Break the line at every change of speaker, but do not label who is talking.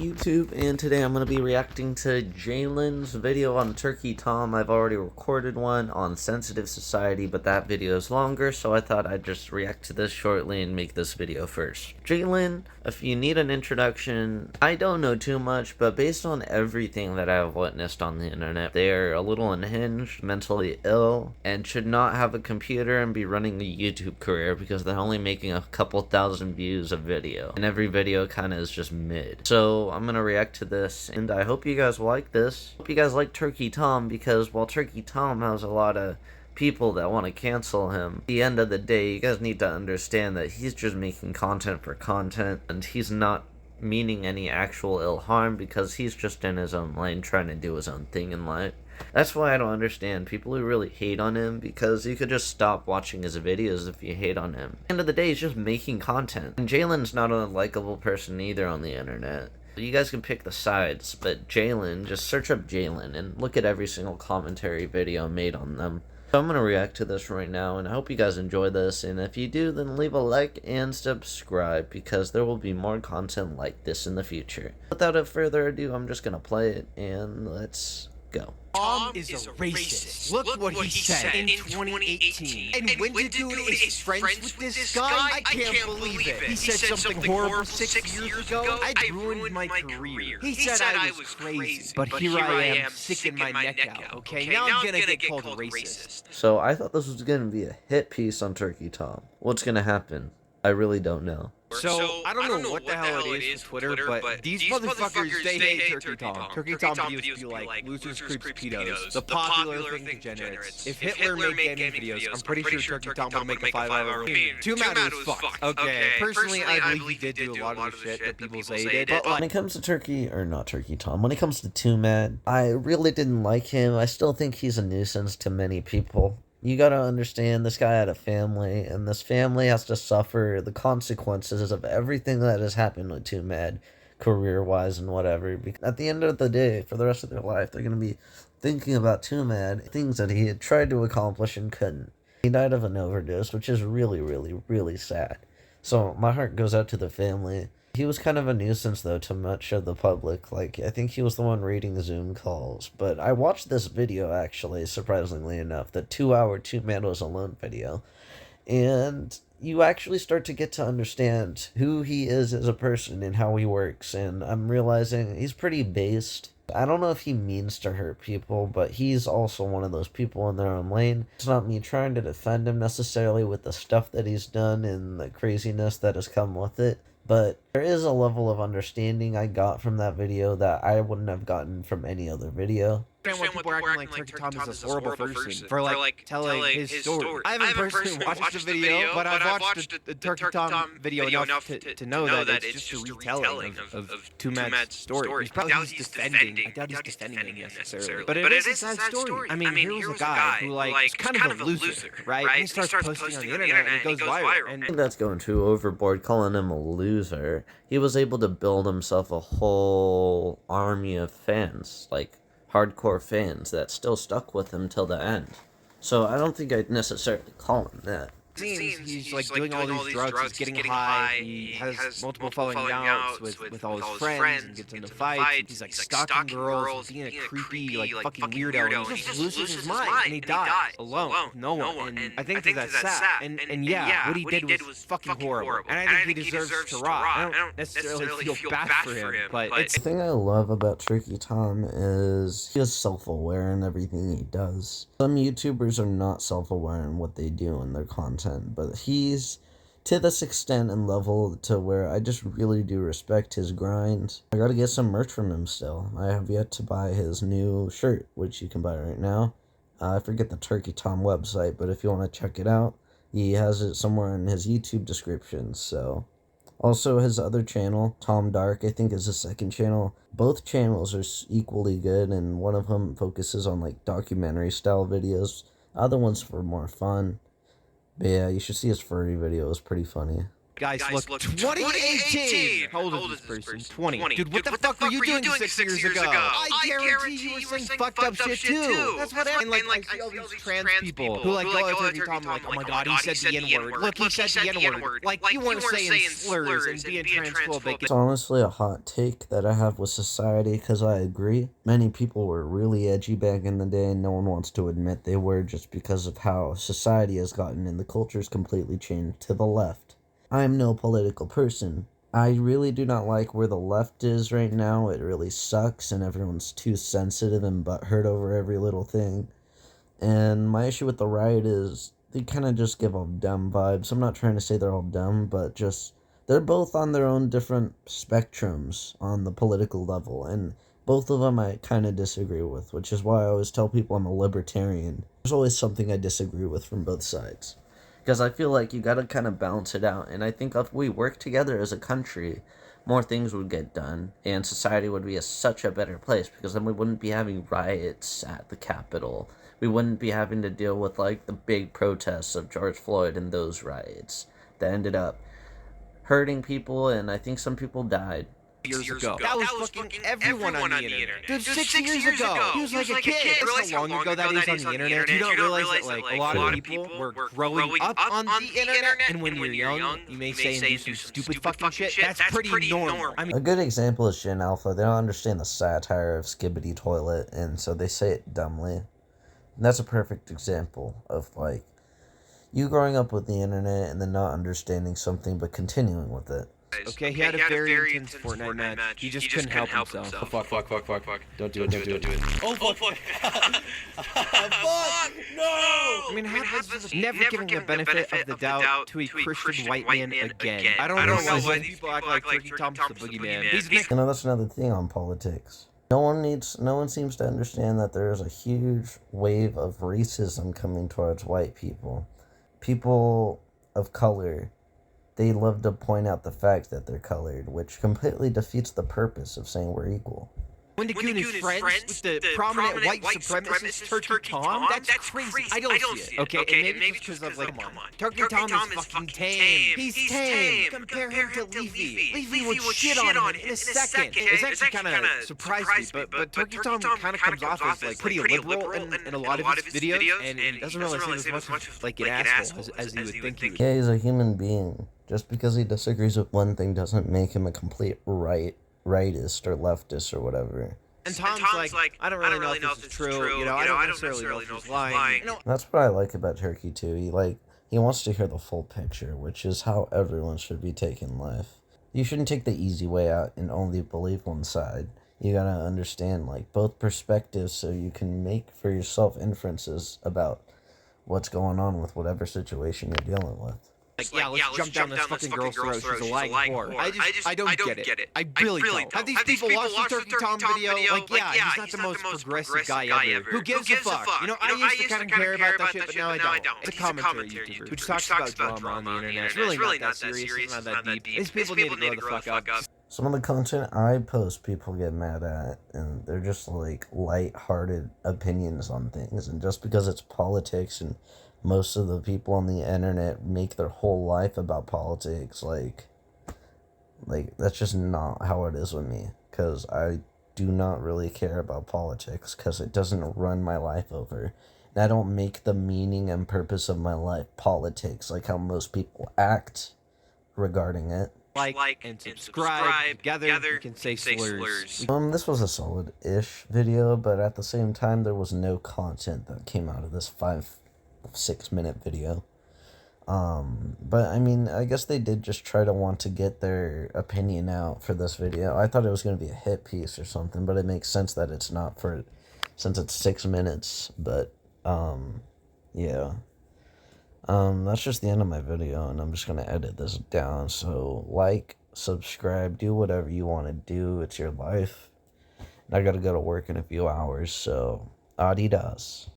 YouTube? And today I'm going to be reacting to Jalen's video on Turkey Tom. I've already recorded one on Sensitive Society, but that video is longer, so I thought I'd just react to this shortly and make this video first. Jalen, if you need an introduction, I don't know too much, but based on everything that I've witnessed on the internet, they're a little unhinged, mentally ill, and should not have a computer and be running a YouTube career because they're only making a couple thousand views a video, and every video kind of is just mid. So I'm gonna react to this, and I hope you guys like this. Hope you guys like Turkey Tom, because while Turkey Tom has a lot of people that want to cancel him, at the end of the day, you guys need to understand that he's just making content for content, and he's not meaning any actual ill harm because he's just in his own lane trying to do his own thing in life. That's why I don't understand people who really hate on him, because you could just stop watching his videos if you hate on him. At the end of the day, he's just making content. And Jalen's not a likable person either on the internet. You guys can pick the sides, but Jalen, just search up Jalen and look at every single commentary video made on them. So I'm going to react to this right now, and I hope you guys enjoy this, and if you do, then leave a like and subscribe, because there will be more content like this in the future. Without further ado, I'm just going to play it, and let's go.
Tom is a racist. Look what he said in 2018. And when the dude is friends with this guy, I can't believe it. He said something horrible 6 years ago. I ruined my career. He said I was crazy, but here I am, sticking my neck out. Okay, now I'm gonna get called racist.
So I thought this was gonna be a hit piece on Turkey Tom. What's gonna happen? I really don't know.
So, I don't know what the hell it is with Twitter, but these motherfuckers, they hate Turkey Tom. Turkey Tom videos be like, losers, creeps, pedos, the popular thing degenerates. If Hitler made gaming videos, I'm pretty sure Turkey Tom would make a 5-hour review. Too mad it was fucked. Okay, personally, I believe he did do a lot of the shit that people say he did, but
when it comes to Turkey Tom, when it comes to Too Mad, I really didn't like him. I still think he's a nuisance to many people. You gotta understand, this guy had a family, and this family has to suffer the consequences of everything that has happened with Too Mad, career-wise and whatever. Because at the end of the day, for the rest of their life, they're gonna be thinking about Too Mad, things that he had tried to accomplish and couldn't. He died of an overdose, which is really, really, really sad. So my heart goes out to the family. He was kind of a nuisance, though, to much of the public. Like, I think he was the one reading Zoom calls. But I watched this video, actually, surprisingly enough, the 2-hour Too Mad Was Alone video. And you actually start to get to understand who he is as a person and how he works. And I'm realizing he's pretty based. I don't know if he means to hurt people, but he's also one of those people in their own lane. It's not me trying to defend him necessarily with the stuff that he's done and the craziness that has come with it. But there is a level of understanding I got from that video that I wouldn't have gotten from any other video.
I understand what people are acting like Turkey Tom is this horrible person for like telling his story. I haven't personally watched the video, but I've watched the Turkey Tom video enough to know that it's just a retelling of Too Mad's story. I doubt he's defending him necessarily, but it is a sad story. I mean, here was a guy who is kind of a loser, right? He starts posting on the internet and it goes viral.
I think that's going too overboard, calling him a loser. He was able to build himself a whole army of fans, like hardcore fans that still stuck with him till the end. So I don't think I'd necessarily call him that.
He's like doing all these drugs, he's getting high, he has multiple falling outs with all his friends, and gets into fights, he's like stalking girls, being a creepy, like fucking weirdo, and he just loses his mind, and he dies alone, with no one, and I think that's sad, and yeah, what he did was fucking horrible, and I think he deserves to rot. I don't necessarily feel bad for him, but
the thing I love about Turkey Tom is he is self-aware in everything he does. Some YouTubers are not self-aware in what they do in their content, but he's to this extent and level to where I just really do respect his grind. I gotta get some merch from him still. I have yet to buy his new shirt, which you can buy right now. I forget the Turkey Tom website, but if you want to check it out, he has it somewhere in his YouTube description. So also his other channel, Tom Dark, I think is his second channel. Both channels are equally good, and one of them focuses on like documentary style videos. Other ones for more fun. But yeah, you should see his furry video. It was pretty funny.
Guys, look, 2018! How old is this person? 20. Dude, what the fuck were you doing 6 years ago? I guarantee you were saying fucked up shit too. That's what I like. I see all these trans people who like go out there and like, oh my god, he said the N-word. Look, he said the N-word. Like, you weren't saying slurs and being transphobic.
It's honestly a hot take that I have with society, because I agree. Many people were really edgy back in the day, and no one wants to admit they were, just because of how society has gotten and the culture's completely changed to the left. I'm no political person. I really do not like where the left is right now. It really sucks, and everyone's too sensitive and butthurt over every little thing. And my issue with the right is they kind of just give off dumb vibes. I'm not trying to say they're all dumb, but just they're both on their own different spectrums on the political level, and both of them I kind of disagree with, which is why I always tell people I'm a libertarian. There's always something I disagree with from both sides, because I feel like you gotta kind of balance it out, and I think if we work together as a country, more things would get done, and society would be such a better place, because then we wouldn't be having riots at the Capitol. We wouldn't be having to deal with, like, the big protests of George Floyd and those riots that ended up hurting people, and I think some people died.
Years ago. That was fucking everyone on the internet. Dude, 6 years ago. He was like a kid. That's how long ago that is on the internet. You don't realize that, like, a lot of people were growing up on the internet, and when you're young, you may say and do some stupid fucking shit. That's pretty normal. I mean,
a good example is Gen Alpha. They don't understand the satire of Skibbity Toilet, and so they say it dumbly. And that's a perfect example of, like, you growing up with the internet and then not understanding something but continuing with it.
Okay, he had a very intense Fortnite match. He just couldn't help himself.
Oh, fuck. Don't do it. Oh, fuck. Fuck, no!
I mean, how is never giving the benefit of the doubt to a Christian white man again? I don't know why these people act like Turkey Tom's the boogeyman.
You know, that's another thing on politics. No one seems to understand that there is a huge wave of racism coming towards white people. People of color, they love to point out the fact that they're colored, which completely defeats the purpose of saying we're equal.
When the Goon is friends with the prominent white supremacist Turkey Tom, that's crazy. I don't see it. Okay, and maybe it's because of, like, come on. Turkey Tom is fucking tame. He's tame. Compare him to Leafy. Leafy would shit on him in a second. It's actually kind of surprised me, but Turkey Tom kind of comes off as, like, pretty liberal in a lot of his videos, and he doesn't really seem as much like an asshole as you would think he would.
Yeah, he's a human being. Just because he disagrees with one thing doesn't make him a complete rightist or leftist or whatever.
And Tom's like, I don't really know if this is true. You know, I don't necessarily know if he's lying. You know,
that's what I like about Turkey too. He wants to hear the full picture, which is how everyone should be taking life. You shouldn't take the easy way out and only believe one side. You gotta understand, like, both perspectives so you can make for yourself inferences about what's going on with whatever situation you're dealing with.
Like, yeah, let's jump down this fucking girl's throat. She's a lying whore. I don't get it. I really don't. Have these people watched the Turkey Tom video? Like, yeah, he's not the most progressive guy ever. Who gives a fuck? You know, I used to kind of care about that shit, but now I don't. It's a commentary YouTuber who just talks about drama on the internet. It's really not that serious. It's not that deep. These people need to grow the fuck up.
Some of the content I post, people get mad at, and they're just, like, light-hearted opinions on things. And just because it's politics and most of the people on the internet make their whole life about politics, like that's just not how it is with me, because I do not really care about politics, because it doesn't run my life over, and I don't make the meaning and purpose of my life politics, like how most people act regarding it.
Like and subscribe. Together you can say slurs.
This was a solid-ish video, but at the same time, there was no content that came out of this 5-6 minute video. But I mean, I guess they did just try to want to get their opinion out for this video. I thought it was going to be a hit piece or something, but it makes sense that it's not, since it's 6 minutes. But yeah, that's just the end of my video, and I'm just going to edit this down. So like, subscribe, do whatever you want to do. It's your life. And I got to go to work in a few hours, so adidas.